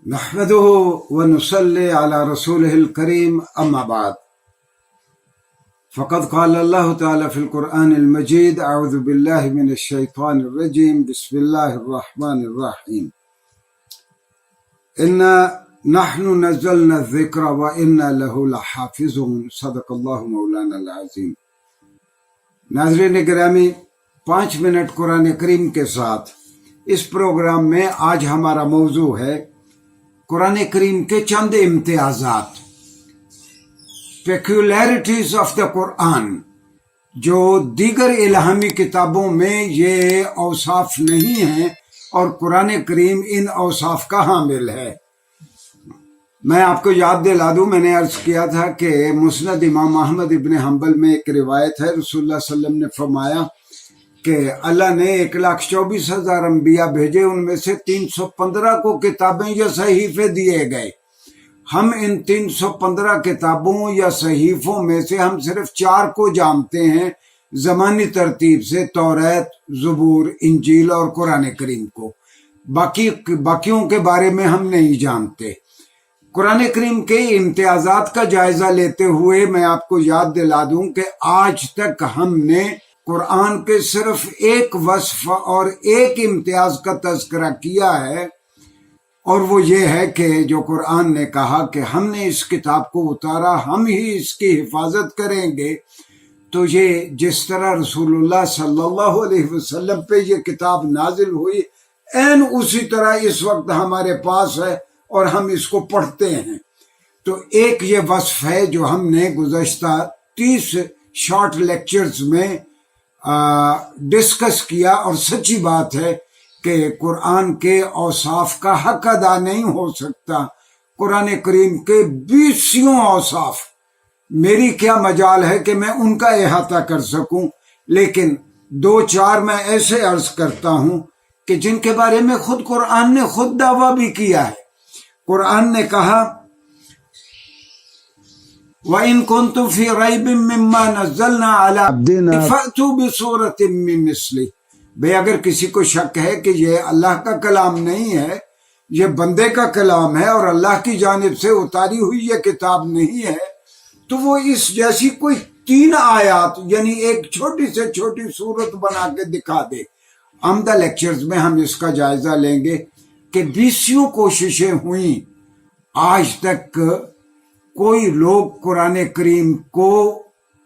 نحمده ونصلي على رسوله الكريم أما بعد فقد قال الله تعالى في القرآن المجيد أعوذ بالله من الشيطان الرجيم بسم الله الرحمن الرحيم إنا نحن نزلنا الذكر وإنا له لحافظون صدق الله مولانا العظيم۔ ناظرین گرامی، 5 منٹ قرآن کریم کے ساتھ اس پروگرام میں آج ہمارا موضوع ہے قرآن کریم کے چند امتیازات، پیکولیرٹیز آف دا قرآن، جو دیگر الہامی کتابوں میں یہ اوصاف نہیں ہیں اور قرآن کریم ان اوصاف کا حامل ہے۔ میں آپ کو یاد دلا دوں، میں نے عرض کیا تھا کہ مسند امام احمد ابن حنبل میں ایک روایت ہے، رسول اللہ صلی اللہ علیہ وسلم نے فرمایا کہ اللہ نے 1,24,000 انبیاء بھیجے، ان میں سے 315 کو کتابیں یا صحیفے دیے گئے۔ ہم ان 315 کتابوں یا صحیفوں میں سے ہم صرف 4 کو جانتے ہیں زمانی ترتیب سے، توریت، زبور، انجیل اور قرآن کریم کو۔ باقیوں کے بارے میں ہم نہیں جانتے۔ قرآن کریم کے امتیازات کا جائزہ لیتے ہوئے میں آپ کو یاد دلا دوں کہ آج تک ہم نے قرآن کے صرف ایک وصف اور ایک امتیاز کا تذکرہ کیا ہے، اور وہ یہ ہے کہ جو قرآن نے کہا کہ ہم نے اس کتاب کو اتارا، ہم ہی اس کی حفاظت کریں گے۔ تو یہ جس طرح رسول اللہ صلی اللہ علیہ وسلم پہ یہ کتاب نازل ہوئی، عین اسی طرح اس وقت ہمارے پاس ہے اور ہم اس کو پڑھتے ہیں۔ تو ایک یہ وصف ہے جو ہم نے گزشتہ 30 شارٹ لیکچرز میں ڈسکس کیا، اور سچی بات ہے کہ قرآن کے اوصاف کا حق ادا نہیں ہو سکتا۔ قرآن کریم کے 20 اوصاف، میری کیا مجال ہے کہ میں ان کا احاطہ کر سکوں، لیکن 2-4 میں ایسے عرض کرتا ہوں کہ جن کے بارے میں خود قرآن نے خود دعویٰ بھی کیا ہے۔ قرآن نے کہا وَإِن كُنتُمْ فِي رَيْبٍ مِّمَّا نَزَّلْنَا عَلَىٰ عَبْدِنَا فَأْتُوا بِسُورَةٍ مِّن مِّثْلِهِ۔ بھئی اگر کسی کو شک ہے کہ یہ اللہ کا کلام نہیں ہے، یہ بندے کا کلام ہے اور اللہ کی جانب سے اتاری ہوئی یہ کتاب نہیں ہے، تو وہ اس جیسی کوئی 3 آیات یعنی ایک چھوٹی سے چھوٹی صورت بنا کے دکھا دے۔ آمدہ لیکچرز میں ہم اس کا جائزہ لیں گے کہ 20 کوششیں ہوئیں، آج تک کوئی لوگ قرآن کریم کو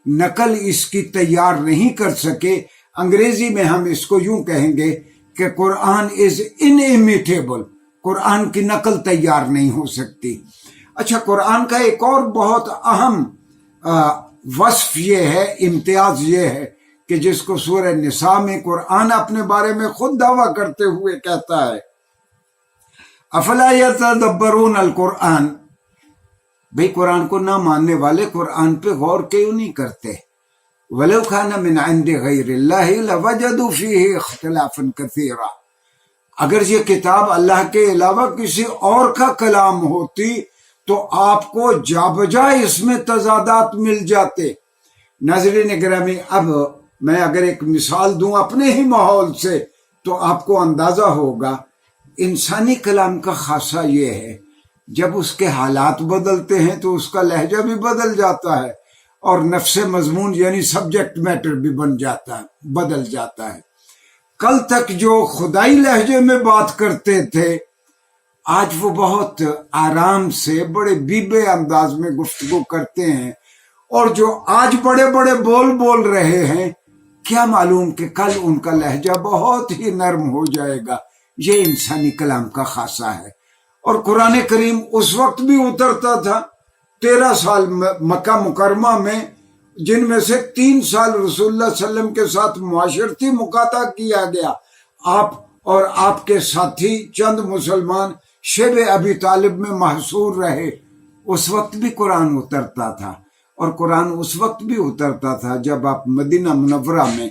نقل اس کی تیار نہیں کر سکے۔ انگریزی میں ہم اس کو یوں کہیں گے کہ قرآن از انمیٹیبل، قرآن کی نقل تیار نہیں ہو سکتی۔ اچھا، قرآن کا ایک اور بہت اہم وصف یہ ہے، امتیاز یہ ہے کہ جس کو سورہ نساء میں قرآن اپنے بارے میں خود دعویٰ کرتے ہوئے کہتا ہے افلا یتدبرون القرآن۔ بھئی قرآن کو نہ ماننے والے قرآن پہ غور کیوں نہیں کرتے؟ وَلَوْ كَانَ مِنْ عِنْدِ غَيْرِ اللَّهِ لَوَجَدُوا فِيهِ اخْتِلَافًا كَثِيرًا۔ اگر یہ کتاب اللہ کے علاوہ کسی اور کا کلام ہوتی تو آپ کو جا بجا اس میں تضادات مل جاتے۔ ناظرین گرامی، اب میں اگر ایک مثال دوں اپنے ہی ماحول سے تو آپ کو اندازہ ہوگا۔ انسانی کلام کا خاصہ یہ ہے، جب اس کے حالات بدلتے ہیں تو اس کا لہجہ بھی بدل جاتا ہے، اور نفس مضمون یعنی سبجیکٹ میٹر بھی بدل جاتا ہے۔ کل تک جو خدائی لہجے میں بات کرتے تھے، آج وہ بہت آرام سے بڑے بیبے انداز میں گفتگو کرتے ہیں، اور جو آج بڑے بڑے بول رہے ہیں، کیا معلوم کہ کل ان کا لہجہ بہت ہی نرم ہو جائے گا۔ یہ انسانی کلام کا خاصہ ہے۔ اور قرآن کریم اس وقت بھی اترتا تھا، 13 سال مکہ مکرمہ میں، جن میں سے 3 سال رسول اللہ صلی اللہ علیہ وسلم کے ساتھ معاشرتی مقاطعہ کیا گیا۔ آپ اور آپ کے ساتھی چند مسلمان شیب ابی طالب میں محصور رہے۔ اس وقت بھی قرآن اترتا تھا، اور قرآن اس وقت بھی اترتا تھا جب آپ مدینہ منورہ میں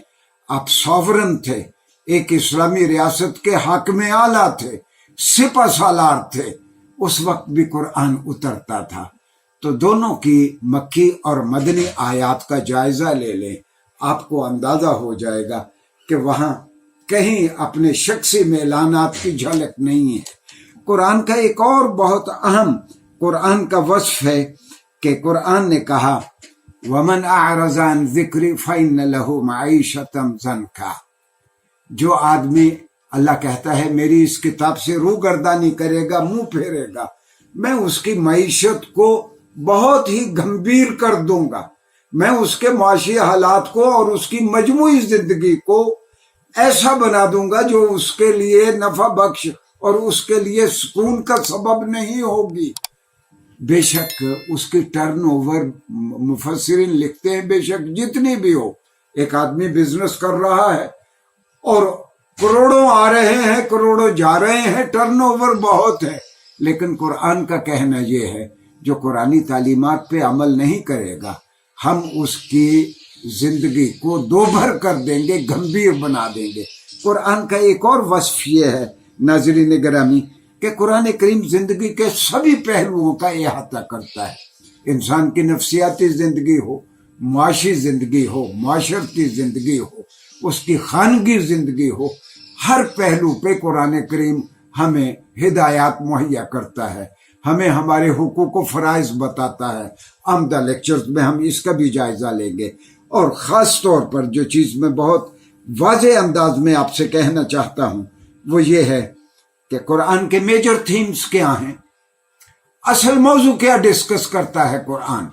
آپ سوورن تھے، ایک اسلامی ریاست کے حاکم اعلیٰ تھے، سپہ سالار تھے، اس وقت بھی قرآن اترتا تھا۔ تو دونوں کی مکی اور مدنی آیات کا جائزہ لے لیں، آپ کو اندازہ ہو جائے گا کہ وہاں کہیں اپنے شخصی اعلانات کی جھلک نہیں ہے۔ قرآن کا ایک اور بہت اہم قرآن کا وصف ہے کہ قرآن نے کہا وَمَنْ أَعْرَضَ عَنْ ذِكْرِي فَإِنَّ لَهُ مَعِيشَةً ضَنْكًا، جو آدمی اللہ کہتا ہے میری اس کتاب سے روگردانی کرے گا، منہ پھیرے گا، میں اس کی معیشت کو بہت ہی گمبھیر کر دوں گا، میں اس کے معاشی حالات کو اور اس کی مجموعی زندگی کو ایسا بنا دوں گا جو اس کے لیے نفع بخش اور اس کے لیے سکون کا سبب نہیں ہوگی۔ بے شک اس کی ٹرن اوور، مفسرین لکھتے ہیں بے شک جتنی بھی ہو، ایک آدمی بزنس کر رہا ہے اور کروڑوں آ رہے ہیں کروڑوں جا رہے ہیں، ٹرن اوور بہت ہے، لیکن قرآن کا کہنا یہ ہے جو قرآنی تعلیمات پہ عمل نہیں کرے گا ہم اس کی زندگی کو دوبھر کر دیں گے، گمبھیر بنا دیں گے۔ قرآن کا ایک اور وصف یہ ہے ناظرین گرامی کہ قرآن کریم زندگی کے سبھی پہلوؤں کا احاطہ کرتا ہے، انسان کی نفسیاتی زندگی ہو، معاشی زندگی ہو، معاشرتی زندگی ہو، اس کی خانگی زندگی ہو، ہر پہلو پہ قرآن کریم ہمیں ہدایات مہیا کرتا ہے، ہمیں ہمارے حقوق و فرائض بتاتا ہے۔ آمدہ لیکچرز میں ہم اس کا بھی جائزہ لیں گے، اور خاص طور پر جو چیز میں بہت واضح انداز میں آپ سے کہنا چاہتا ہوں وہ یہ ہے کہ قرآن کے میجر تھیمز کیا ہیں، اصل موضوع کیا ڈسکس کرتا ہے قرآن،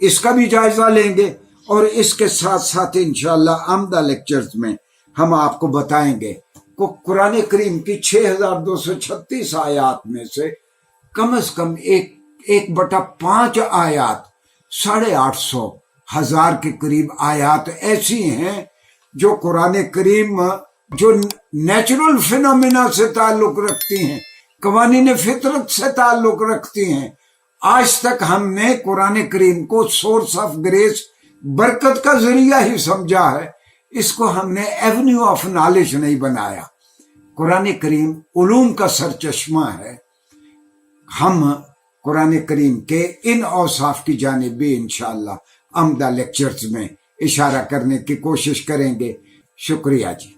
اس کا بھی جائزہ لیں گے، اور اس کے ساتھ ساتھ انشاءاللہ آمدہ لیکچرز میں ہم آپ کو بتائیں گے کہ قرآن کریم کی 6236 آیات میں سے کم از کم 1/5 آیات 850 ہزار کے قریب آیات ایسی ہیں جو قرآن کریم جو نیچرل فینومینا سے تعلق رکھتی ہیں، قوانین فطرت سے تعلق رکھتی ہیں۔ آج تک ہم نے قرآن کریم کو سورس آف گریس، برکت کا ذریعہ ہی سمجھا ہے، اس کو ہم نے ایونیو آف نالج نہیں بنایا۔ قرآن کریم علوم کا سرچشمہ ہے۔ ہم قرآن کریم کے ان اوصاف کی جانب بھی انشاءاللہ آمدہ لیکچرز میں اشارہ کرنے کی کوشش کریں گے۔ شکریہ جی۔